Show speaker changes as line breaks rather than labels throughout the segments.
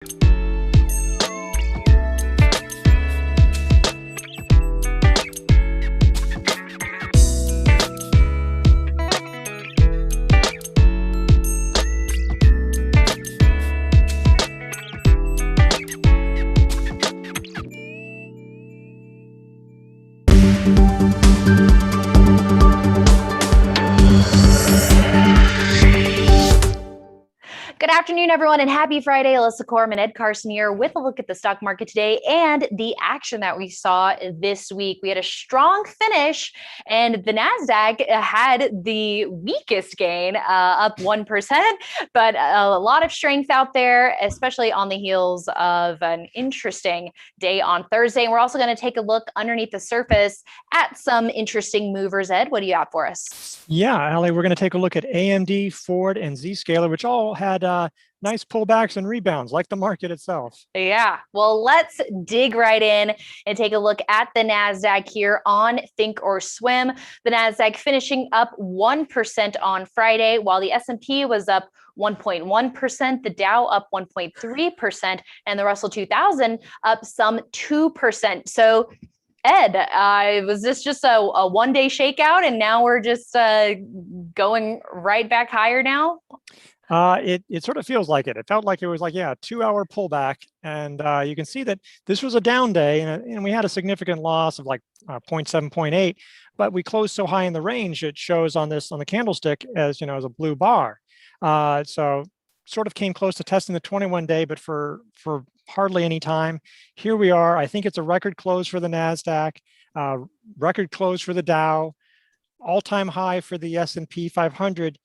Good afternoon, everyone, and happy Friday. Alyssa Corman, Ed Carson here with a look at the stock market today and the action that we saw this week. We had a strong finish, and the Nasdaq had the weakest gain, up 1%, but a lot of strength out there, especially on the heels of an interesting day on Thursday. And we're also going to take a look underneath the surface at some interesting movers. Ed, what do you have for us?
Yeah, Allie, we're going to take a look at AMD, Ford, and Zscaler, which all had nice pullbacks and rebounds like the market itself.
Yeah, well, let's dig right in and take a look at the Nasdaq here on Think or Swim. The Nasdaq finishing up 1% on Friday, while the S&P was up 1.1%, the Dow up 1.3%, and the Russell 2000 up some 2%. So Ed, was this just a one-day shakeout, and now we're just going right back higher now?
It sort of feels like it. It felt like it was like, a 2-hour pullback. And you can see that this was a down day, and we had a significant loss of like 0.7, 0.8, but we closed so high in the range, it shows on the candlestick as, as a blue bar. So sort of came close to testing the 21-day, but for hardly any time. Here we are. I think it's a record close for the Nasdaq, record close for the Dow, all-time high for the S&P 500.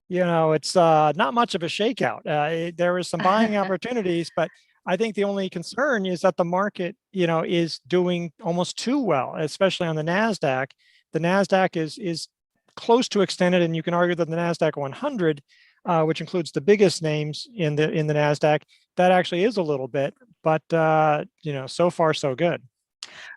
It's not much of a shakeout. There is some buying opportunities, but I think the only concern is that the market, is doing almost too well, especially on the Nasdaq. The Nasdaq is close to extended, and you can argue that the Nasdaq 100, which includes the biggest names in the Nasdaq, that actually is a little bit, but so far so good.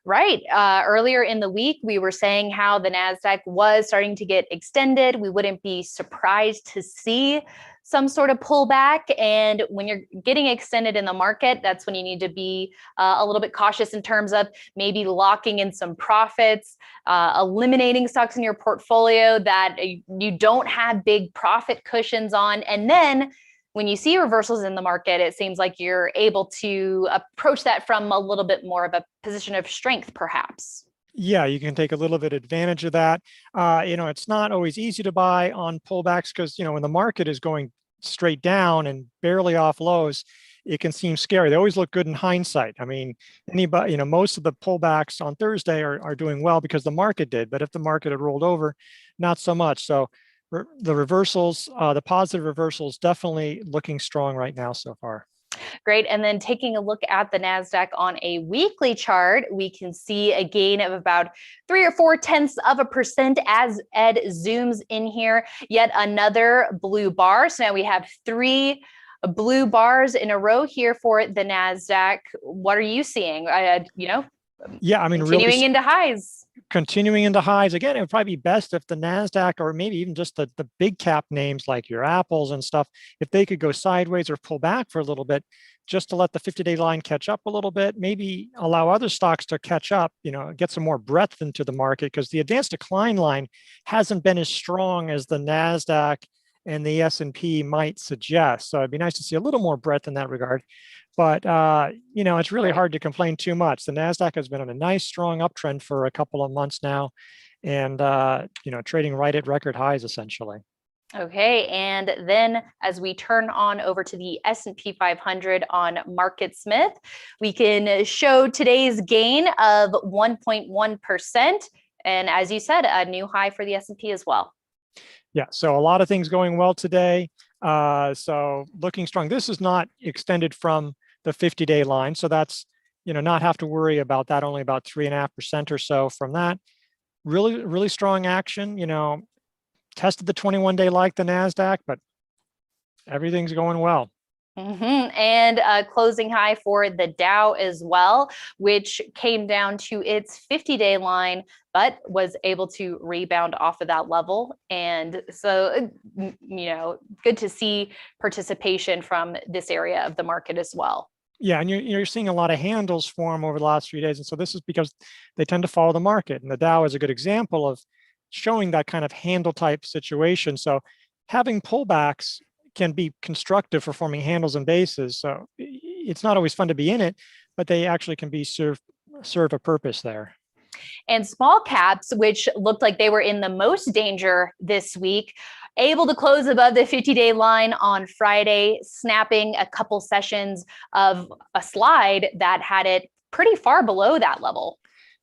Right. Earlier in the week, we were saying how the Nasdaq was starting to get extended. We wouldn't be surprised to see some sort of pullback. And when you're getting extended in the market, that's when you need to be a little bit cautious in terms of maybe locking in some profits, eliminating stocks in your portfolio that you don't have big profit cushions on. And then when you see reversals in the market, it seems like you're able to approach that from a little bit more of a position of strength, perhaps.
Yeah, you can take a little bit advantage of that. It's not always easy to buy on pullbacks because, when the market is going straight down and barely off lows, it can seem scary. They always look good in hindsight. I mean, anybody, most of the pullbacks on Thursday are doing well because the market did, but if the market had rolled over, not so much. So the reversals, the positive reversals, definitely looking strong right now so far.
Great. And then taking a look at the Nasdaq on a weekly chart, we can see a gain of about 3 or 0.4% as Ed zooms in here. Yet another blue bar. So now we have 3 blue bars in a row here for the Nasdaq. What are you seeing?
Yeah, I mean,
continuing into highs.
Continuing into highs. Again, it would probably be best if the Nasdaq, or maybe even just the big cap names like your Apples and stuff, if they could go sideways or pull back for a little bit, just to let the 50-day line catch up a little bit, maybe allow other stocks to catch up, get some more breadth into the market, because the advanced decline line hasn't been as strong as the Nasdaq and the S&P might suggest. So it'd be nice to see a little more breadth in that regard. But, it's really hard to complain too much. The Nasdaq has been on a nice, strong uptrend for a couple of months now, and, trading right at record highs, essentially.
Okay, and then as we turn on over to the S&P 500 on MarketSmith, we can show today's gain of 1.1%. And as you said, a new high for the S&P as well.
Yeah, so a lot of things going well today. So looking strong. This is not extended from the 50-day line. So that's, not have to worry about that, only about 3.5% or so from that. Really, really strong action, tested the 21-day like the Nasdaq, but everything's going well.
And a closing high for the Dow as well, which came down to its 50-day line, but was able to rebound off of that level. And so, good to see participation from this area of the market as well.
Yeah, and you're seeing a lot of handles form over the last few days. And so this is because they tend to follow the market. And the Dow is a good example of showing that kind of handle type situation. So having pullbacks can be constructive for forming handles and bases. So it's not always fun to be in it, but they actually can be serve a purpose there.
And small caps, which looked like they were in the most danger this week, able to close above the 50-day line on Friday, snapping a couple sessions of a slide that had it pretty far below that level.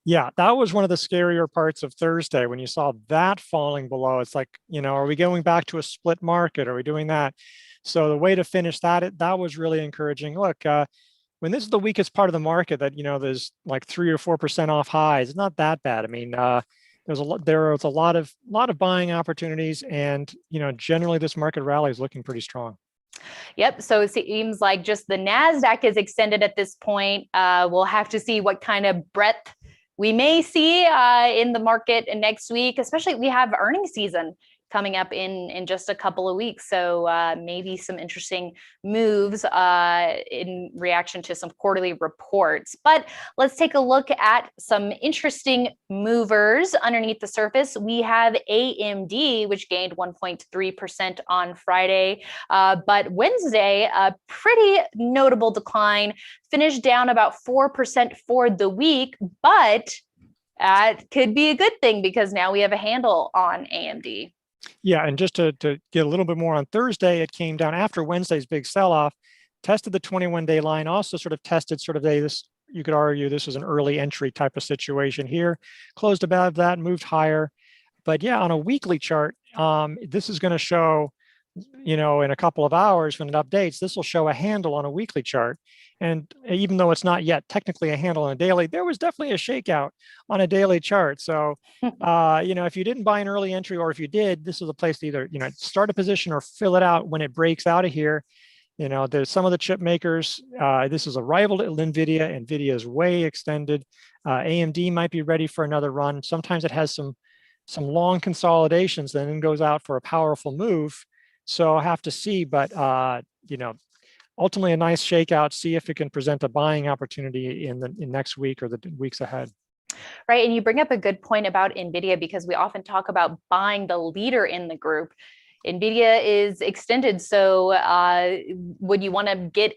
Yeah, that was one of the scarier parts of Thursday when you saw that falling below. It's like, are we going back to a split market? Are we doing that? So the way to finish that was really encouraging. Look, when this is the weakest part of the market that, there's like 3 or 4% off highs, it's not that bad. I mean, there was a lot of buying opportunities, and, generally this market rally is looking pretty strong.
Yep. So it seems like just the Nasdaq is extended at this point. We'll have to see what kind of breadth we may see in the market next week, especially we have earnings season coming up in just a couple of weeks. So maybe some interesting moves in reaction to some quarterly reports. But let's take a look at some interesting movers underneath the surface. We have AMD, which gained 1.3% on Friday. But Wednesday, a pretty notable decline, finished down about 4% for the week. But it could be a good thing because now we have a handle on AMD.
Yeah, and just to get a little bit more on Thursday, it came down after Wednesday's big sell-off, tested the 21-day line, also sort of tested this, you could argue this was an early entry type of situation here, closed above that, moved higher. But yeah, on a weekly chart, this is going to show, in a couple of hours when it updates, this will show a handle on a weekly chart. And even though it's not yet technically a handle on a daily, there was definitely a shakeout on a daily chart. So, if you didn't buy an early entry, or if you did, this is a place to either, start a position or fill it out when it breaks out of here. There's some of the chip makers. This is a rival to NVIDIA. NVIDIA is way extended. AMD might be ready for another run. Sometimes it has some long consolidations, and then goes out for a powerful move. So I have to see, but ultimately a nice shakeout. See if it can present a buying opportunity in next week or the weeks ahead.
Right, and you bring up a good point about NVIDIA, because we often talk about buying the leader in the group. NVIDIA is extended, so would you want to get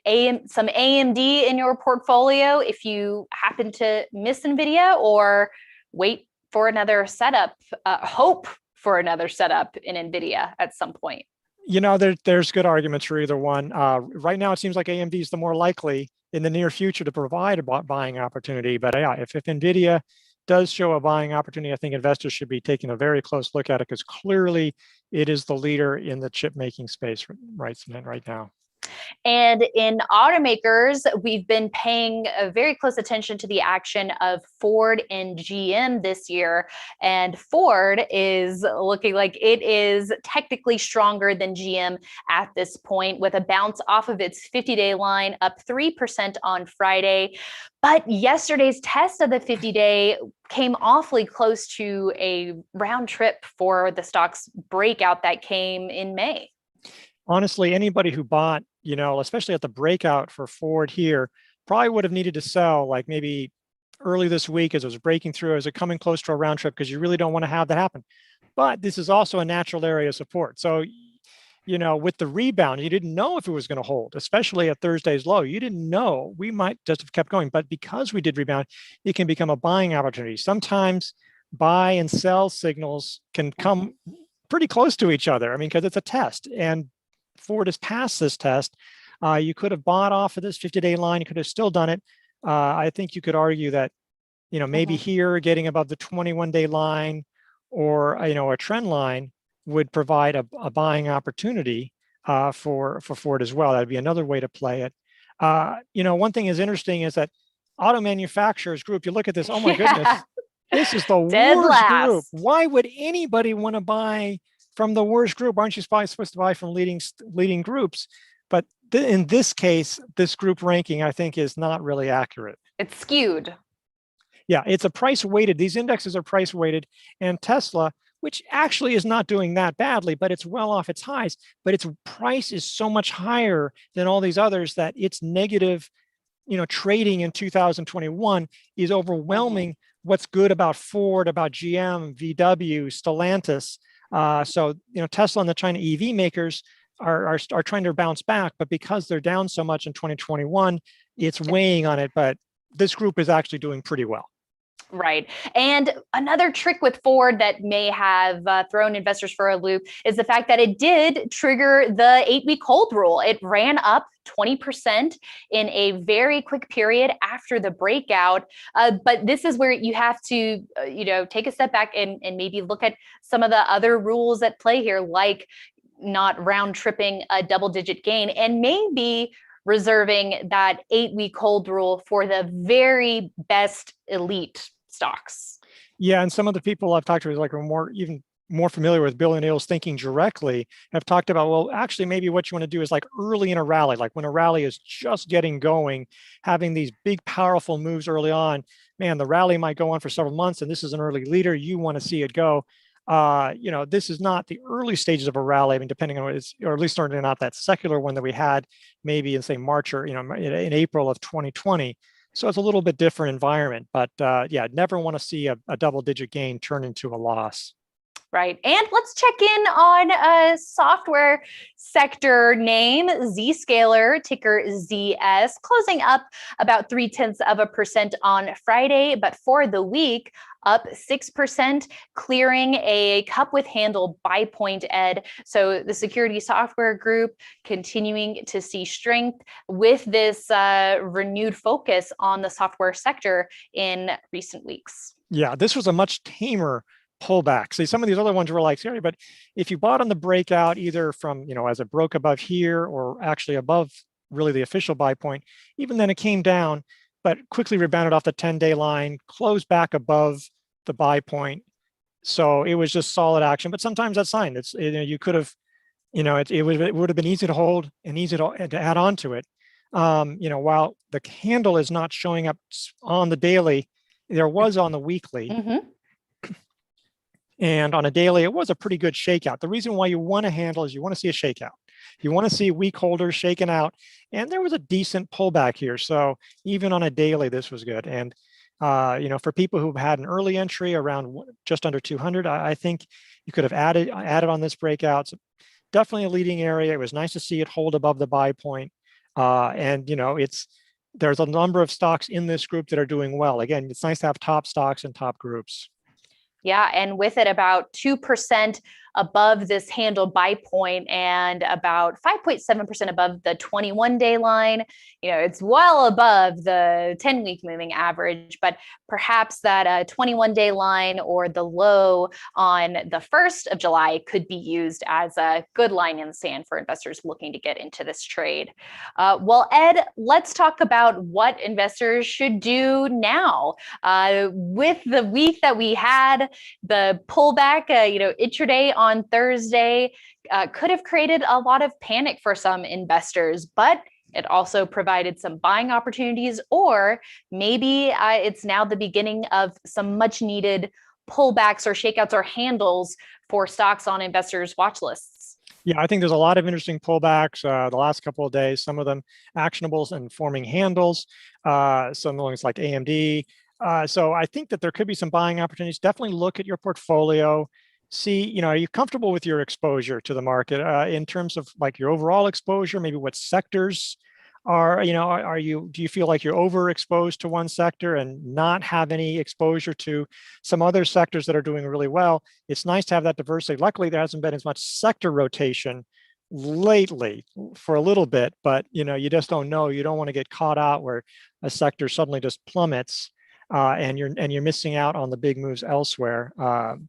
some AMD in your portfolio if you happen to miss NVIDIA, or wait for another setup, hope for another setup in NVIDIA at some point?
There's good arguments for either one. Right now, it seems like AMD is the more likely in the near future to provide a buying opportunity. But yeah, if NVIDIA does show a buying opportunity, I think investors should be taking a very close look at it, because clearly it is the leader in the chip making space right now.
And in automakers, we've been paying a very close attention to the action of Ford and GM this year. And Ford is looking like it is technically stronger than GM at this point, with a bounce off of its 50-day line, up 3% on Friday. But yesterday's test of the 50-day came awfully close to a round trip for the stock's breakout that came in May.
Honestly, anybody who bought, especially at the breakout for Ford here, probably would have needed to sell like maybe early this week as it was breaking through, as it coming close to a round trip, because you really don't want to have that happen. But this is also a natural area of support. So, with the rebound, you didn't know if it was going to hold, especially at Thursday's low. You didn't know. We might just have kept going. But because we did rebound, it can become a buying opportunity. Sometimes buy and sell signals can come pretty close to each other. I mean, because it's a test, and Ford has passed this test. You could have bought off of this 50-day line. You could have still done it. I think you could argue that, maybe here getting above the 21-day line, or, a trend line would provide a buying opportunity for Ford as well. That'd be another way to play it. One thing is interesting is that auto manufacturers group, you look at this, oh my goodness, this is the worst group. Why would anybody want to buy from the worst group? Aren't you supposed to buy from leading groups? But In this case, this group ranking, I think, is not really accurate.
It's skewed.
Yeah, it's a price weighted. These indexes are price weighted, and Tesla, which actually is not doing that badly, but it's well off its highs, but its price is so much higher than all these others that its negative, trading in 2021 is overwhelming what's good about Ford, about GM, VW, Stellantis. So, Tesla and the China EV makers are trying to bounce back, but because they're down so much in 2021, it's weighing on it. But this group is actually doing pretty well.
Right. And another trick with Ford that may have thrown investors for a loop is the fact that it did trigger the 8-week hold rule. It ran up 20% in a very quick period after the breakout. But this is where you have to, take a step back and maybe look at some of the other rules at play here, like not round tripping a double-digit gain, and maybe reserving that 8-week hold rule for the very best elite stocks.
Yeah, and some of the people I've talked to, like, are even more familiar with Bill O'Neill's thinking directly, have talked about, well, actually, maybe what you want to do is like early in a rally, like when a rally is just getting going, having these big, powerful moves early on. Man, the rally might go on for several months, and this is an early leader. You want to see it go. This is not the early stages of a rally. I mean, depending on what it's, or at least certainly not that secular one that we had maybe in, say, March or, in April of 2020. So it's a little bit different environment, but yeah, never want to see a double-digit gain turn into a loss.
Right. And let's check in on a software sector name, Zscaler, ticker ZS, closing up about 0.3% on Friday, but for the week, up 6%, clearing a cup with handle buy point, Ed. So the security software group continuing to see strength with this renewed focus on the software sector in recent weeks.
Yeah, this was a much tamer pullback. See, some of these other ones were like, sorry, but if you bought on the breakout, either from, as it broke above here or actually above really the official buy point, even then it came down, but quickly rebounded off the 10-day line, closed back above the buy point. So it was just solid action, but sometimes that's fine. It's, you could have, it would have been easy to hold and easy to add on to it. While the candle is not showing up on the daily, there was on the weekly. And on a daily, it was a pretty good shakeout. The reason why you want to handle is you want to see a shakeout. You want to see weak holders shaken out. And there was a decent pullback here. So even on a daily, this was good. And, for people who've had an early entry around just under 200, I think you could have added on this breakout. So definitely a leading area. It was nice to see it hold above the buy point. And, there's a number of stocks in this group that are doing well. Again, it's nice to have top stocks and top groups.
Yeah, and with it about 2% above this handle buy point and about 5.7% above the 21-day line. It's well above the 10-week moving average, but perhaps that 21-day line or the low on the 1st of July could be used as a good line in the sand for investors looking to get into this trade. Well, Ed, let's talk about what investors should do now. With the week that we had, the pullback, intraday on Thursday could have created a lot of panic for some investors, but it also provided some buying opportunities, or maybe it's now the beginning of some much needed pullbacks or shakeouts or handles for stocks on investors' watch lists.
Yeah, I think there's a lot of interesting pullbacks the last couple of days, some of them actionables and forming handles, some things like AMD. So I think that there could be some buying opportunities. Definitely look at your portfolio. See, are you comfortable with your exposure to the market in terms of like your overall exposure? Maybe what sectors are, do you feel like you're overexposed to one sector and not have any exposure to some other sectors that are doing really well? It's nice to have that diversity. Luckily, there hasn't been as much sector rotation lately for a little bit, but you just don't know. You don't want to get caught out where a sector suddenly just plummets. And you're missing out on the big moves elsewhere.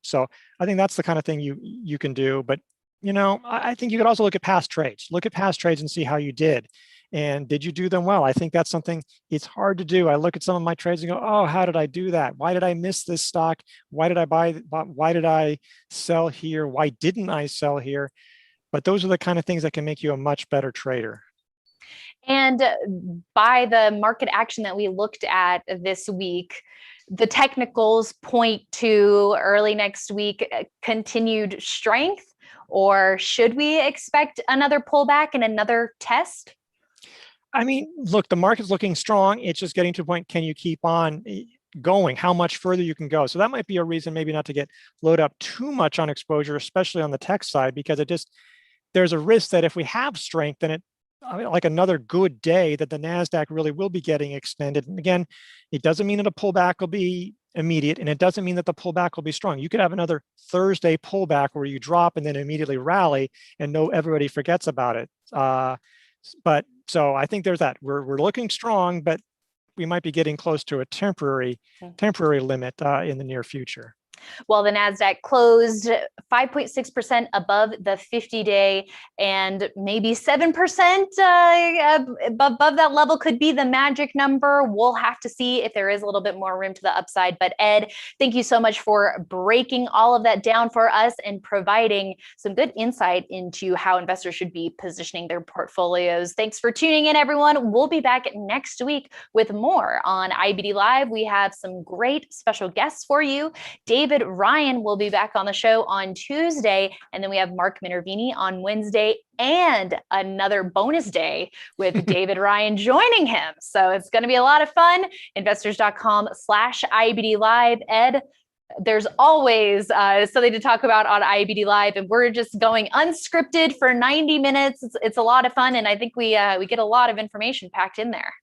So I think that's the kind of thing you can do. But I think you could also look at past trades. Look at past trades and see how you did, and did you do them well? I think that's something it's hard to do. I look at some of my trades and go, oh, how did I do that? Why did I miss this stock? Why did I buy? Why did I sell here? Why didn't I sell here? But those are the kind of things that can make you a much better trader.
And by the market action that we looked at this week, the technicals point to early next week continued strength, or should we expect another pullback and another test?
I mean, look, the market's looking strong. It's just getting to a point, can you keep on going? How much further you can go? So that might be a reason maybe not to get load up too much on exposure, especially on the tech side, because there's a risk that if we have strength, then like another good day, that the Nasdaq really will be getting extended. And again, it doesn't mean that a pullback will be immediate, and it doesn't mean that the pullback will be strong. You could have another Thursday pullback where you drop and then immediately rally, and everybody forgets about it. But so I think there's that. We're looking strong, but we might be getting close to a temporary limit in the near future.
Well, the Nasdaq closed 5.6% above the 50-day, and maybe 7% above that level could be the magic number. We'll have to see if there is a little bit more room to the upside. But Ed, thank you so much for breaking all of that down for us and providing some good insight into how investors should be positioning their portfolios. Thanks for tuning in, everyone. We'll be back next week with more on IBD Live. We have some great special guests for you. David Ryan will be back on the show on Tuesday, and then we have Mark Minervini on Wednesday, and another bonus day with David Ryan joining him. So it's going to be a lot of fun. Investors.com/IBD Live. Ed, there's always something to talk about on IBD Live, and we're just going unscripted for 90 minutes. It's a lot of fun, and I think we get a lot of information packed in there.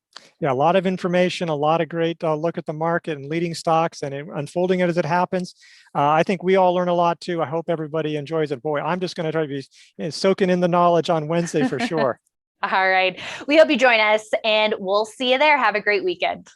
Yeah, a lot of information, a lot of great look at the market and leading stocks and unfolding it as it happens. I think we all learn a lot too. I hope everybody enjoys it. Boy, I'm just going to try to be soaking in the knowledge on Wednesday for sure.
All right. We hope you join us, and we'll see you there. Have a great weekend.